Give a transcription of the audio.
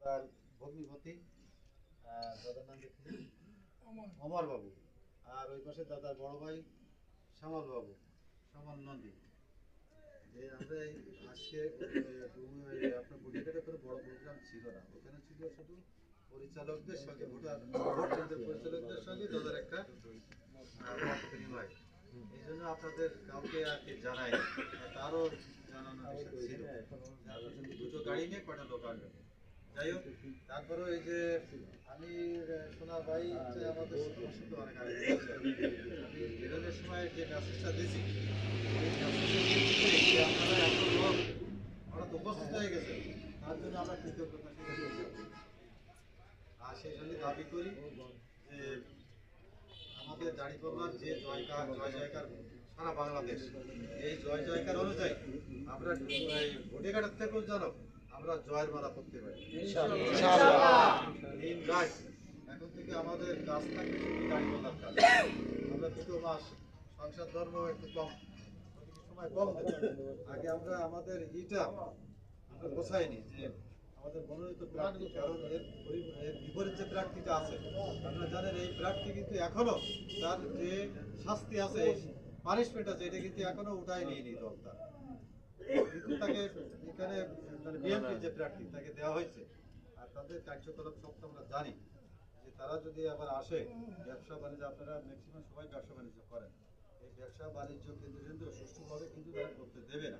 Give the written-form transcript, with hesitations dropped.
তার ভগ্নিপতি দাদার নাম দেখি অমর বাবু, আর ওই পাশে দাদার বড় ভাই শ্যামল বাবু, শ্যামল নন্দী। আমরা আজকে আপনার বুটিঘাটে কোনো বড় প্রোগ্রাম ছিল না, ওখানে ছিল শুধু পরিচালকদের সঙ্গে ভোট কেন্দ্রের পরিচালকদের সঙ্গে তাদের একটা মত বিনিময়। এই জন্য আপনাদের কাউকে আর কি জানাই, তারও জানানো ছিল। দুটো গাড়ি নিয়ে কটা লোক আসবে, যাই হোক। তারপরে এই যে আমি সোনা ভাই আমাদের সাথে অনেক আগে আমি বেরোনোর সময় যে মেসেজটা দিয়েছি, আপনারা এত লোক হঠাৎ উপস্থিত হয়ে গেছে, তার জন্য আমরা কৃতজ্ঞতা স্বীকার করি। আর সেই সঙ্গে দাবি করি যে আমাদের দাঁড়িপাল্লার যে জয় জয়কার সারা বাংলাদেশ, এই জয় জয়কার অনুযায়ী আমরা ভোটেঘাটের থেকেও জানো আমরা জয়ের মালা করতে পারি দিন রাত। এখন থেকে আমাদের কাজ থাকবে শুধু দাঁড়িপাল্লার কাজ। আমরা 2 মাস সংসার ধর্ম একটু কম সময় কম দেবো। আগে আমরা আমাদের আমরা গোছাইনি যে আমাদের মনোনীত প্রার্থী, কারণ এর বিপরীত যে প্রার্থীটা আছে আপনারা জানেন, এই প্রার্থী কিন্তু এখনো তার যে শাস্তি আছে, পানিশমেন্ট আছে, এটা কিন্তু এখনো উঠায় নিয়নি দলটা। কিন্তু তাকে এখানে মানে বিএনপির যে প্রার্থী তাকে দেওয়া হয়েছে। আর তাদের কার্যকলাপ সব তো আমরা জানি যে তারা যদি আবার আসে, ব্যবসা বাণিজ্য, আপনারা ম্যাক্সিমাম সবাই ব্যবসা বাণিজ্য করেন, এই ব্যবসা বাণিজ্য কিন্তু সুষ্ঠুভাবে কিন্তু তারা করতে দেবে না।